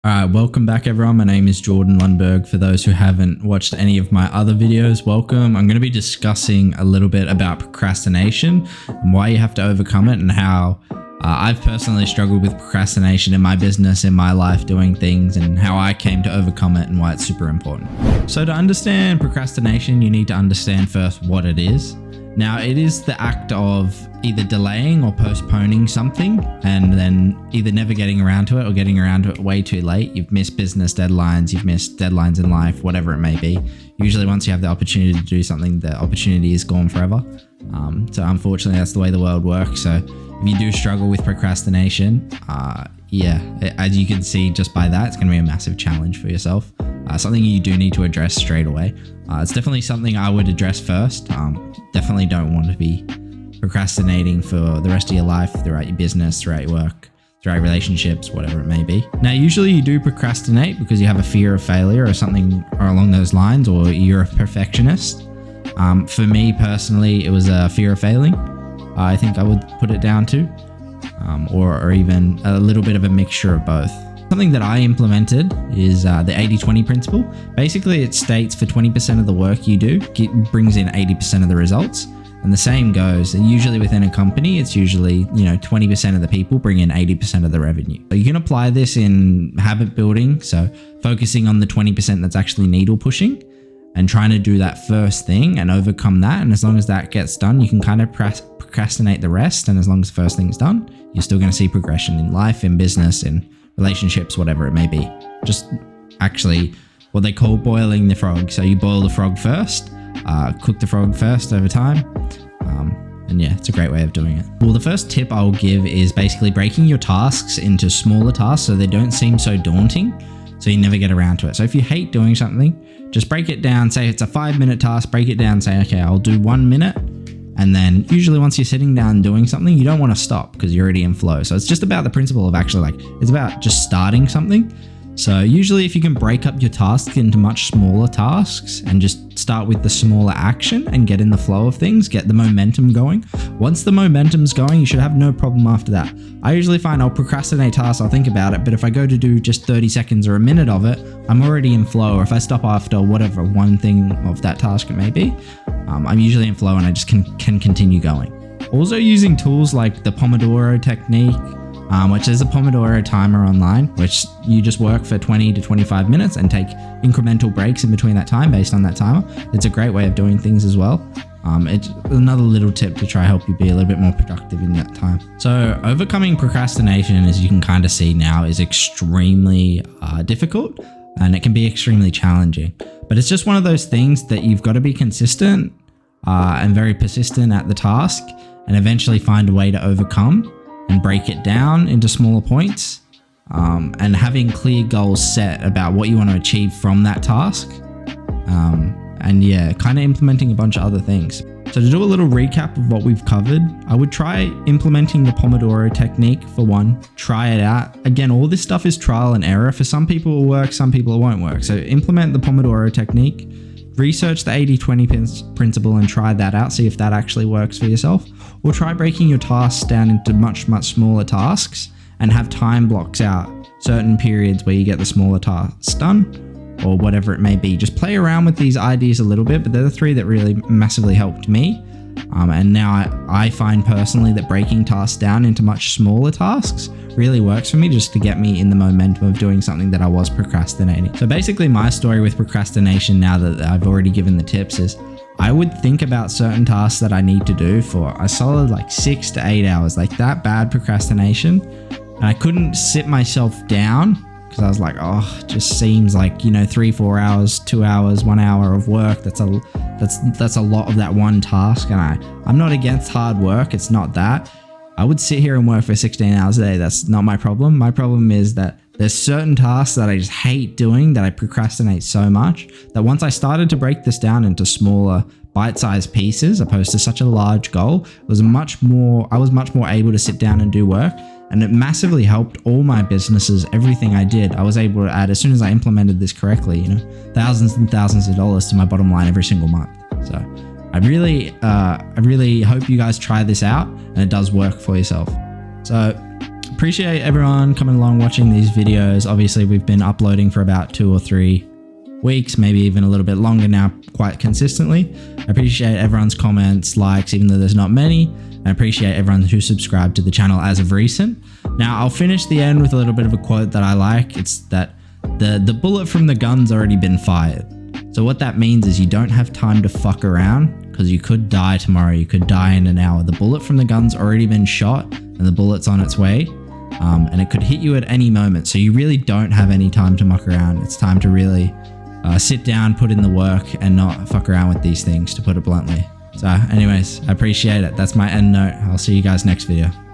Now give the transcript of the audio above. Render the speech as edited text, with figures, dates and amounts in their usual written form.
All right, welcome back everyone. My name is Jordan Lundberg. For those who haven't watched any of my other videos, welcome. I'm going to be discussing a little bit about procrastination and why you have to overcome it and how I've personally struggled with procrastination in my business, in my life, doing things, and how I came to overcome it and why it's super important. So to understand procrastination, you need to understand first what it is. Now, it is the act of either delaying or postponing something and then either never getting around to it or getting around to it way too late. You've missed business deadlines, you've missed deadlines in life, whatever it may be. Usually once you have the opportunity to do something, the opportunity is gone forever. So unfortunately, that's the way the world works. So if you do struggle with procrastination, as you can see just by that, it's going to be a massive challenge for yourself. Something you do need to address straight away. It's definitely something I would address first. Definitely don't want to be procrastinating for the rest of your life, throughout your business, throughout your work, throughout relationships, whatever it may be. Now, usually you do procrastinate because you have a fear of failure or something or along those lines, or you're a perfectionist. For me personally, it was a fear of failing. I think I would put it down to, or even a little bit of a mixture of both. Something that I implemented is the 80-20 principle. Basically, it states for 20% of the work you do, it brings in 80% of the results. And the same goes, usually within a company, it's usually, 20% of the people bring in 80% of the revenue. So you can apply this in habit building. So focusing on the 20% that's actually needle pushing and trying to do that first thing and overcome that. And as long as that gets done, you can kind of procrastinate the rest. And as long as the first thing's done, you're still going to see progression in life, in business, in relationships, whatever it may be. Just actually what they call boiling the frog. So you boil the frog first, cook the frog first over time. And yeah, it's a great way of doing it. Well, the first tip I'll give is basically breaking your tasks into smaller tasks so they don't seem so daunting, so you never get around to it. So if you hate doing something, just break it down. Say it's a 5-minute task, break it down, say, okay, I'll do 1 minute. And then usually once you're sitting down doing something, you don't want to stop because you're already in flow. So it's just about the principle of actually it's about just starting something. So usually if you can break up your tasks into much smaller tasks and just start with the smaller action and get in the flow of things, get the momentum going. Once the momentum's going, you should have no problem after that. I usually find I'll procrastinate tasks, I'll think about it, but if I go to do just 30 seconds or a minute of it, I'm already in flow. Or if I stop after whatever one thing of that task it may be, I'm usually in flow and I just can continue going. Also using tools like the Pomodoro Technique, which is a Pomodoro timer online, which you just work for 20 to 25 minutes and take incremental breaks in between that time based on that timer. It's a great way of doing things as well. It's another little tip to try help you be a little bit more productive in that time. So overcoming procrastination, as you can kind of see now, is extremely difficult and it can be extremely challenging. But it's just one of those things that you've got to be consistent and very persistent at the task and eventually find a way to overcome and break it down into smaller points, and having clear goals set about what you want to achieve from that task. And yeah, kind of implementing a bunch of other things. So to do a little recap of what we've covered, I would try implementing the Pomodoro technique for one, try it out. Again, all this stuff is trial and error. For some people it will work, some people it won't work. So implement the Pomodoro technique, research the 80-20 principle and try that out, see if that actually works for yourself. Or try breaking your tasks down into much, much smaller tasks and have time blocks out, certain periods where you get the smaller tasks done or whatever it may be. Just play around with these ideas a little bit, but they're the 3 that really massively helped me. And now I find personally that breaking tasks down into much smaller tasks really works for me, just to get me in the momentum of doing something that I was procrastinating. So basically my story with procrastination, now that I've already given the tips, is I would think about certain tasks that I need to do for a solid 6 to 8 hours, that bad procrastination. And I couldn't sit myself down because I was like, oh, it just seems like, 3-4 hours, 2 hours, 1 hour of work. That's a lot of that one task. And I'm not against hard work. It's not that. I would sit here and work for 16 hours a day. That's not my problem. My problem is that there's certain tasks that I just hate doing, that I procrastinate so much, that once I started to break this down into smaller bite-sized pieces opposed to such a large goal, I was much more able to sit down and do work. And it massively helped all my businesses, everything I did. I was able to add, as soon as I implemented this correctly, thousands and thousands of dollars to my bottom line every single month. So I really hope you guys try this out and it does work for yourself. So appreciate everyone coming along watching these videos. Obviously, we've been uploading for about 2 or 3 weeks, maybe even a little bit longer now, quite consistently. I appreciate everyone's comments, likes, even though there's not many. I appreciate everyone who subscribed to the channel as of recent. Now, I'll finish the end with a little bit of a quote that I like. It's that the bullet from the gun's already been fired. So what that means is you don't have time to fuck around, because you could die tomorrow, you could die in an hour. The bullet from the gun's already been shot and the bullet's on its way, and it could hit you at any moment. So you really don't have any time to muck around. It's time to really sit down, put in the work, and not fuck around with these things, to put it bluntly. So anyways, I appreciate it. That's my end note. I'll see you guys next video.